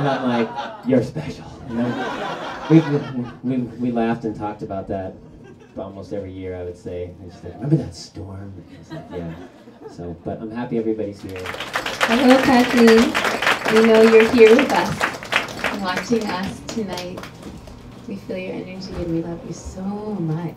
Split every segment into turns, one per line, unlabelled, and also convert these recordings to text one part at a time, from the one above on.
I'm like, you're special. You know? We laughed and talked about that almost every year, I would say. And she's like, remember that storm? I was like, yeah. So, but I'm happy everybody's here.
Hello, Kathleen. We know you're here with us, watching us tonight. We feel your energy and we love you so much.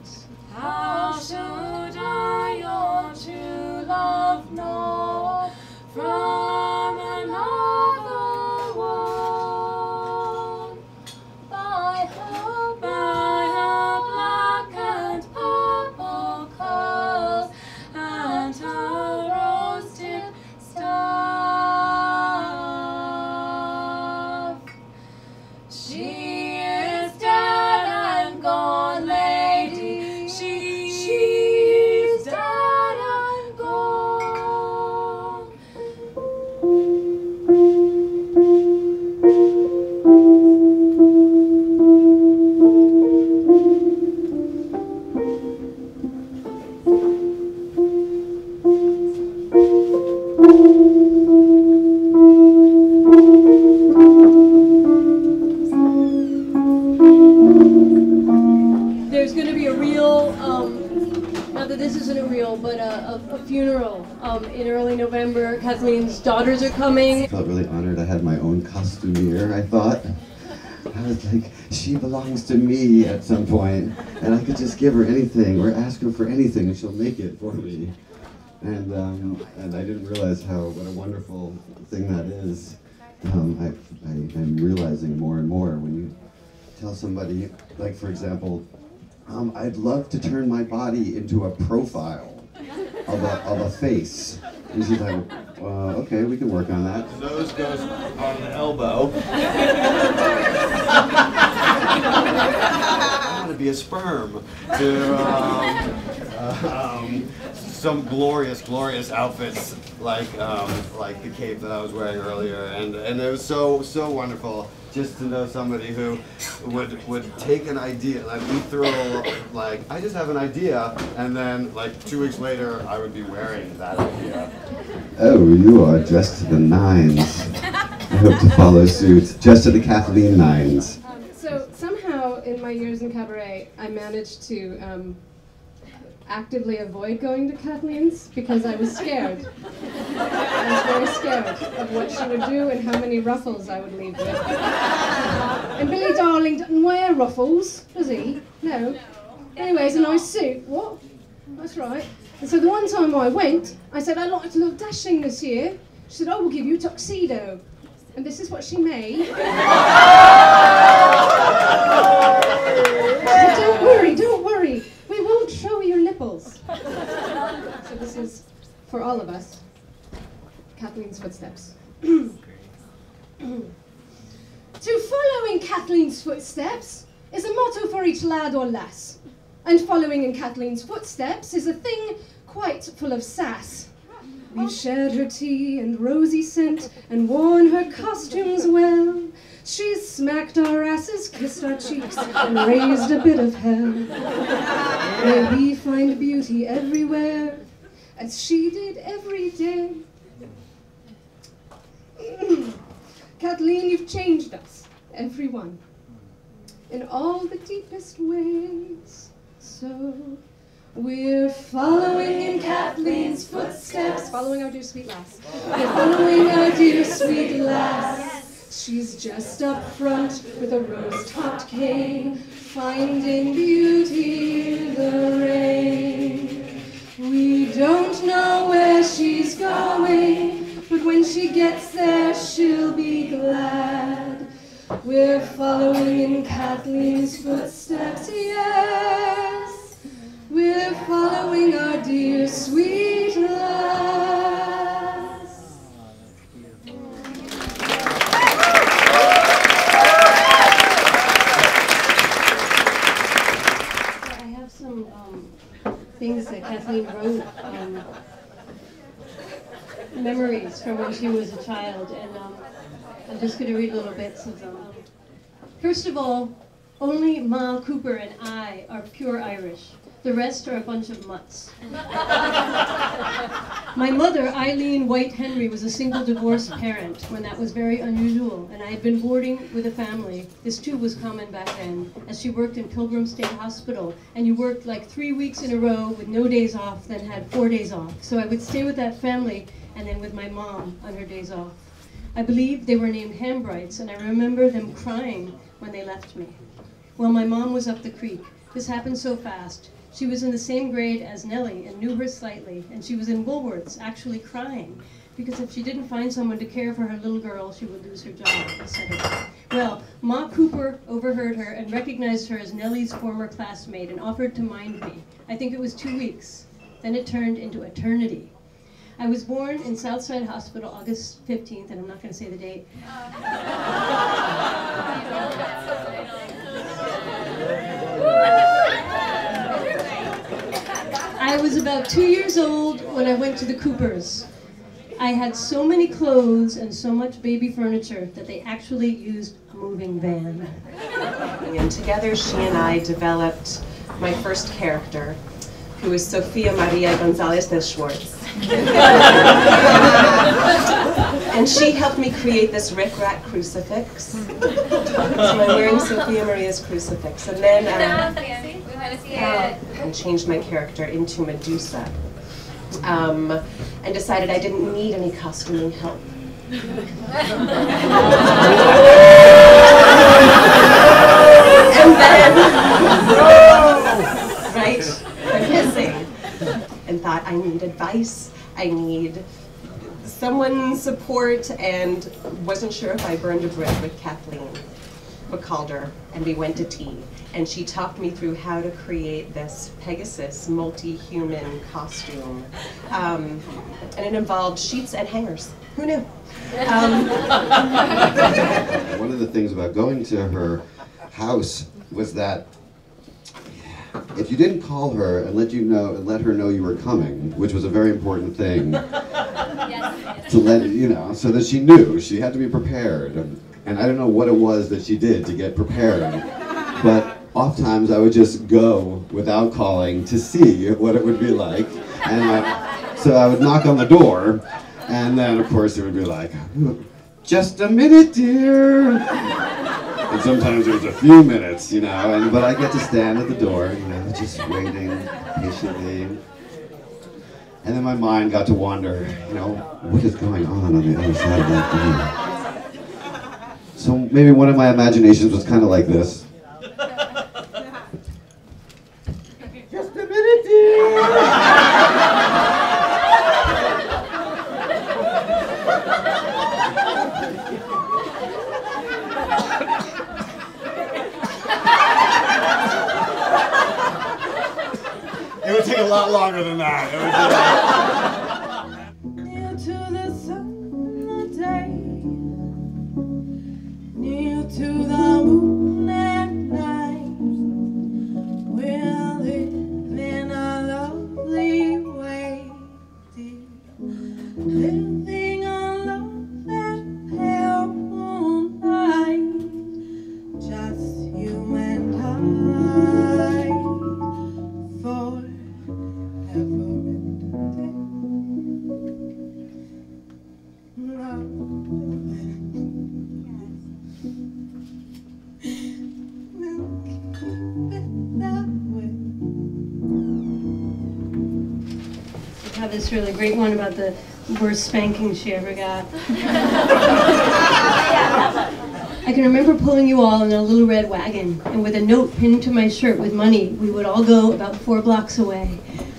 How should I your true love know from another world? By her black and purple curls and her rose-tipped staff. She is dead and gone, lady. She's dead and gone.
There's going to be a real, not that this isn't a real, but a funeral in early November. Kathleen's daughters are coming.
I felt really honored. I had my own costumier, I thought. I was like, she belongs to me at some point, and I could just give her anything or ask her for anything and she'll make it for me. And I didn't realize what a wonderful thing that is. I'm realizing more and more when you tell somebody, like for example, I'd love to turn my body into a profile of a face. And she's like, okay, we can work on that.
The nose goes on the elbow. I want to be a sperm. To some glorious, glorious outfits like the cape that I was wearing earlier, and it was so wonderful just to know somebody who would take an idea, like we throw, like I just have an idea, and then like 2 weeks later I would be wearing that idea.
Oh, you are dressed to the nines. I hope to follow suit, dressed to the Kathleen nines.
So somehow in my years in cabaret, I managed to actively avoid going to Kathleen's because I was scared. I was very scared of what she would do and how many ruffles I would leave with. And Billy Darling doesn't wear ruffles, does he? No. Anyway, it's a nice suit. What? That's right. And so the one time I went, I said, I'd like to look dashing this year. She said, oh, we'll give you a tuxedo. And this is what she made. But don't worry, don't worry. We won't show your nipples. So this is, for all of us, Kathleen's footsteps. To follow in Kathleen's footsteps is a motto for each lad or lass. And following in Kathleen's footsteps is a thing quite full of sass. We've shared her tea and rosy scent and worn her costumes well. She's smacked our asses, kissed our cheeks, and raised a bit of hell. May we find beauty everywhere, as she did every day. Kathleen, you've changed us, everyone, in all the deepest ways. So we're following in Kathleen's footsteps, following our dear sweet lass. We're following our dear sweet lass. She's just up front with a rose-topped cane, finding beauty in the rain. We don't know where she's going, but when she gets there, she'll be glad. We're following in Kathleen's footsteps, yes. We're following our dear sweet lass. I have some things that Kathleen wrote, memories from when she was a child, and I'm just going to read little bits of them. First of all,
Only Ma Cooper and I are pure Irish. The rest are a bunch of mutts. My mother, Eileen White Henry, was a single divorced parent when that was very unusual, and I had been boarding with a family. This too was common back then, as she worked in Pilgrim State Hospital, and you worked like 3 weeks in a row with no days off, then had 4 days off. So I would stay with that family and then with my mom on her days off. I believe they were named Hambrights, and I remember them crying when they left me. Well, my mom was up the creek. This happened so fast. She was in the same grade as Nellie and knew her slightly, and she was in Woolworth's actually crying because if she didn't find someone to care for her little girl, she would lose her job, etc. Well, Ma Cooper overheard her and recognized her as Nellie's former classmate and offered to mind me. I think it was 2 weeks. Then it turned into eternity. I was born in Southside Hospital August 15th, and I'm not going to say the date. I was about 2 years old when I went to the Coopers. I had so many clothes and so much baby furniture that they actually used a moving van.
And together she and I developed my first character, who is Sofia Maria Gonzalez de Schwartz. And she helped me create this Rick-Rack crucifix. So I'm wearing Sofia Maria's crucifix. And then and changed my character into Medusa. And decided I didn't need any costuming help. And then, right, I'm missing. And thought I need advice, I need someone's support, and wasn't sure if I burned a bridge with Kathleen. But called her, and we went to tea. And she talked me through how to create this Pegasus multi-human costume. And it involved sheets and hangers. Who knew?
One of the things about going to her house was that if you didn't call her and let her know you were coming, which was a very important thing, to let you know, so that she knew she had to be prepared. And I don't know what it was that she did to get prepared, but oftentimes I would just go without calling to see what it would be like. And so I would knock on the door, and then of course it would be like, just a minute, dear. And sometimes it was a few minutes, you know, but I get to stand at the door, you know, just waiting patiently. And then my mind got to wander, you know, what is going on the other side of that door? So maybe one of my imaginations was kind of like this. Just a minute, dear.
It would take a lot longer than that.
Near to the summer day, near to the moon at night, we're living a lovely way, dear. Living a love and pale moonlight, just you and I, forever and a day.
I have this really great one about the worst spanking she ever got. I can remember pulling you all in a little red wagon, and with a note pinned to my shirt with money, we would all go about 4 blocks away,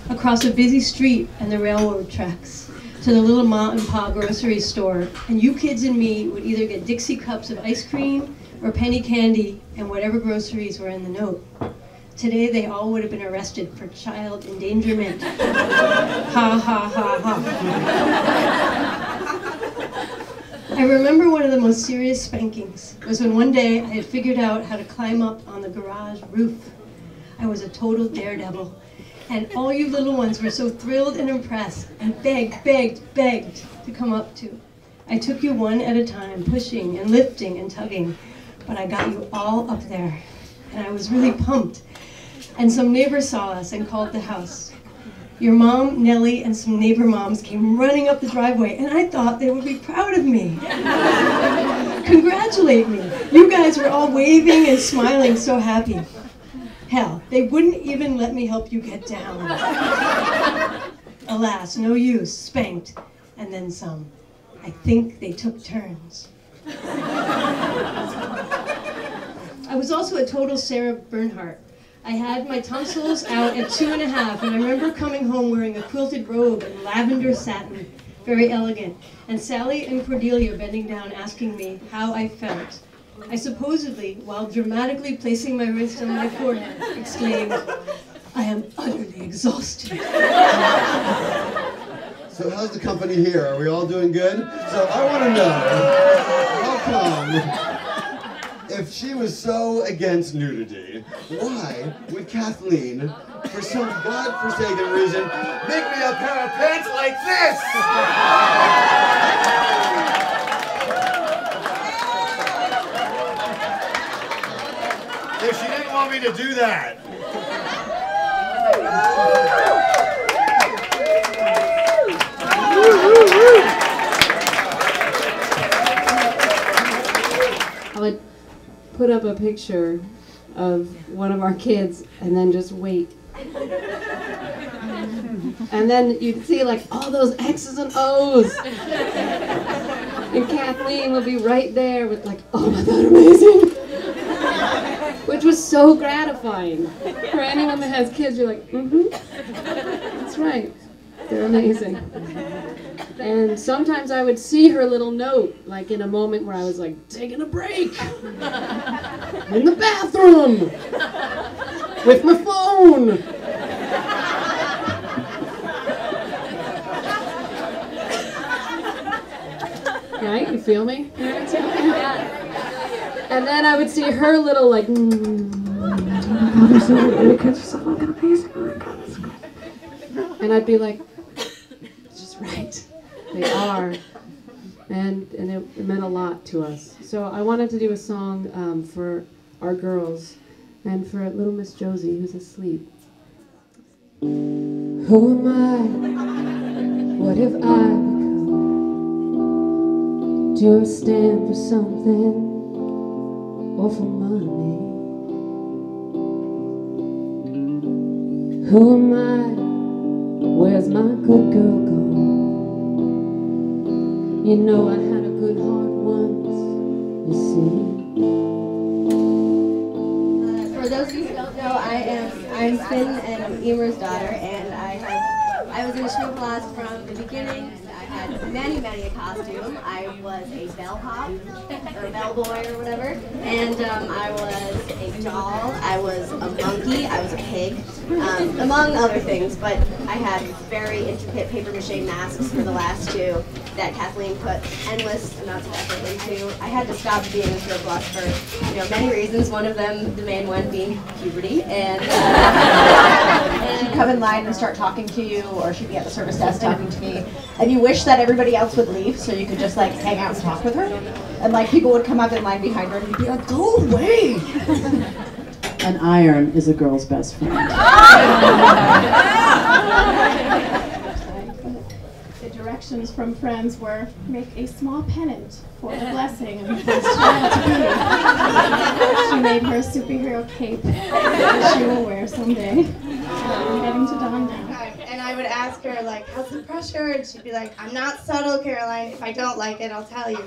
across a busy street and the railroad tracks, to the little ma and pa grocery store, and you kids and me would either get Dixie cups of ice cream or penny candy and whatever groceries were in the note. Today they all would have been arrested for child endangerment. Ha ha ha ha. I remember one of the most serious spankings was when one day I had figured out how to climb up on the garage roof. I was a total daredevil. And all you little ones were so thrilled and impressed and begged to come up to. I took you one at a time, pushing and lifting and tugging, but I got you all up there. and I was really pumped. And some neighbors saw us and called the house. Your mom, Nellie, and some neighbor moms came running up the driveway, and I thought they would be proud of me. Congratulate me. You guys were all waving and smiling, so happy. Hell, they wouldn't even let me help you get down. Alas, no use, spanked, and then some. I think they took turns. I was also a total Sarah Bernhardt. I had my tonsils out at 2.5, and I remember coming home wearing a quilted robe and lavender satin, very elegant, and Sally and Cordelia bending down asking me how I felt. I supposedly, while dramatically placing my wrist on my forehead, exclaimed, "I am utterly exhausted."
So how's the company here? Are we all doing good? So I want to know, how come, if she was so against nudity, why would Kathleen, for some godforsaken reason, make me a pair of pants like this? If she didn't want me to do that.
I would put up a picture of one of our kids and then just wait. And then you'd see like all those X's and O's. And Kathleen would be right there with like, "Oh, isn't that amazing?" Which was so gratifying. For anyone that has kids, you're like, that's right, they're amazing. And sometimes I would see her little note, like in a moment where I was like, taking a break, in the bathroom, with my phone. Right, you feel me? And then I would see her little like, oh, they're so good, the kids are so fucking amazing. Oh my God, that's good. And I'd be like, just right, they are. And it meant a lot to us. So I wanted to do a song for our girls and for little Miss Josie who's asleep. Who am I? What have I become? Do I stand for something? Or for money? Who am I? Where's my good girl gone? You know I had a good heart once, you see.
For those of you who don't know, I'm Finn and Emer's daughter, and I was in show class from the beginning. I had many a costume. I was a bellhop, or bellboy, or whatever, and I was a doll, I was a monkey, I was a pig, among other things, but I had very intricate papier-mâché masks for the last two that Kathleen put endless amounts of effort into. I had to stop being a show class for many reasons, one of them, the main one, being puberty, and
she'd come in line and start talking to you, or she'd be at the service desk talking to me, and you wish that everybody else would leave so you could just like hang out and talk with her, and like people would come up in line behind her and you'd be like, go away.
An iron is a girl's best friend.
The directions from friends were, make a small pennant for the blessing of the first child to be. She made her a superhero cape that she will wear someday. I'm heading to Dawn now.
And I would ask her, like, how's the pressure? And she'd be like, I'm not subtle, Caroline. If I don't like it, I'll tell you.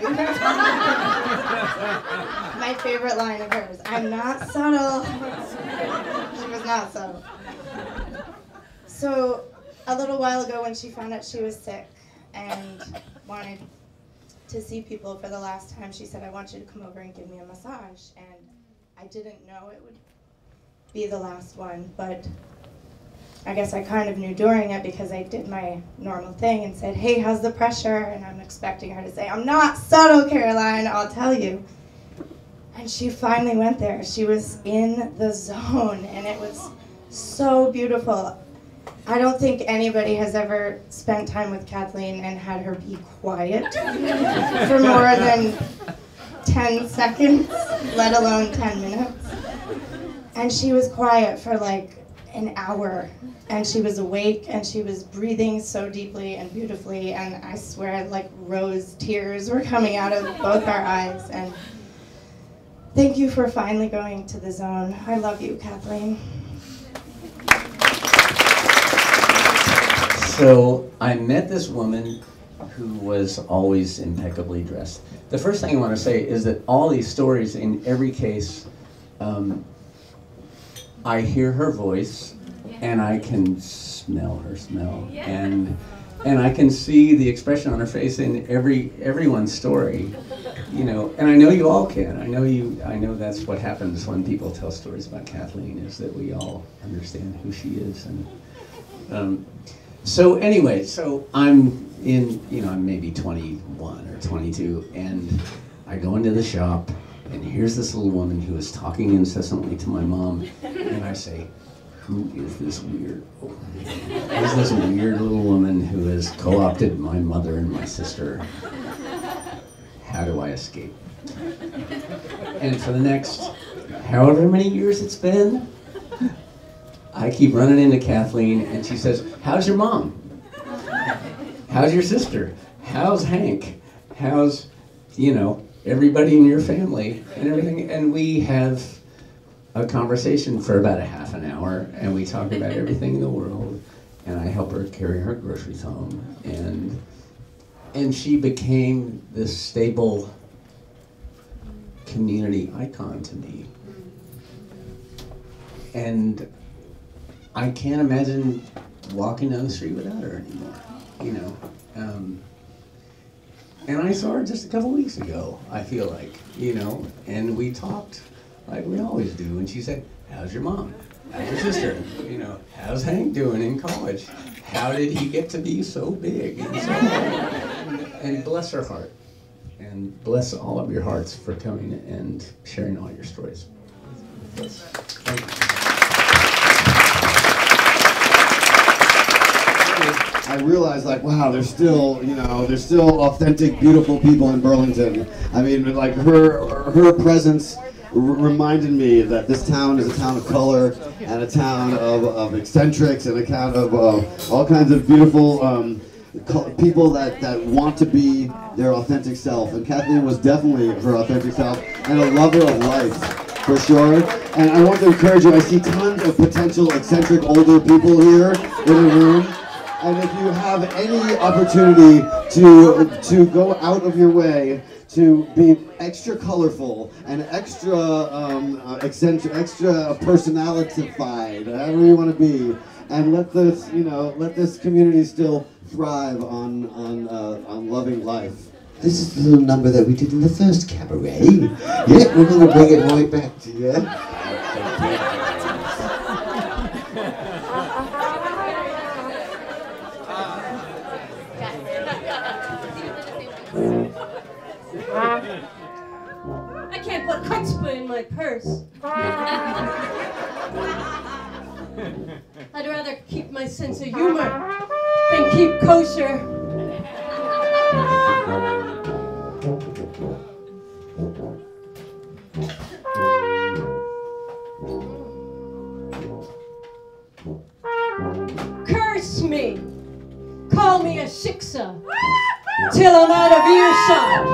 My favorite line of hers, I'm not subtle. She was not subtle. So a little while ago when she found out she was sick and wanted to see people for the last time, she said, I want you to come over and give me a massage. And I didn't know it would be the last one, but I guess I kind of knew during it because I did my normal thing and said, hey, how's the pressure? And I'm expecting her to say, I'm not subtle, Caroline, I'll tell you. And she finally went there. She was in the zone, and it was so beautiful. I don't think anybody has ever spent time with Kathleen and had her be quiet for more than 10 seconds, let alone 10 minutes. And she was quiet for like an hour, and she was awake, and she was breathing so deeply and beautifully, and I swear like rose tears were coming out of both our eyes. And thank you for finally going to the zone. I love you, Kathleen.
So I met this woman who was always impeccably dressed. The first thing I want to say is that all these stories, in every case, I hear her voice, and I can smell her smell, and I can see the expression on her face in everyone's story, you know. And I know you all can. I know that's what happens when people tell stories about Kathleen, is that we all understand who she is. And so anyway, so I'm maybe 21 or 22, and I go into the shop, and here's this little woman who is talking incessantly to my mom, and I say, who is this weird? Who's this weird little woman who has co-opted my mother and my sister? How do I escape? And for the next however many years it's been, I keep running into Kathleen, and she says, how's your mom? How's your sister? How's Hank? How's, everybody in your family and everything? And we have a conversation for about a half an hour, and we talk about everything in the world, and I help her carry her groceries home, and she became this stable community icon to me. And I can't imagine walking down the street without her anymore, and I saw her just a couple weeks ago, I feel like, and we talked like we always do, and she said, how's your mom? How's your sister? How's Hank doing in college? How did he get to be so big? And bless her heart, and bless all of your hearts for coming and sharing all your stories with us. Thank you.
I realized, like, wow, there's still authentic, beautiful people in Burlington. I mean, like, her presence reminded me that this town is a town of color, and a town of eccentrics, and a town of all kinds of beautiful people that want to be their authentic self. And Kathleen was definitely her authentic self, and a lover of life, for sure. And I want to encourage you, I see tons of potential eccentric older people here in the room. And if you have any opportunity to go out of your way to be extra colorful and extra eccentric, extra personalitified, however you want to be, and let this community still thrive on loving life.
This is the little number that we did in the first cabaret. Yeah, we're going to bring it right back to you.
I can't put chutzpah in my purse. I'd rather keep my sense of humor than keep kosher. Curse me, call me a shiksa, till I'm out of earshot,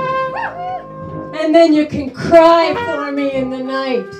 and then you can cry for me in the night.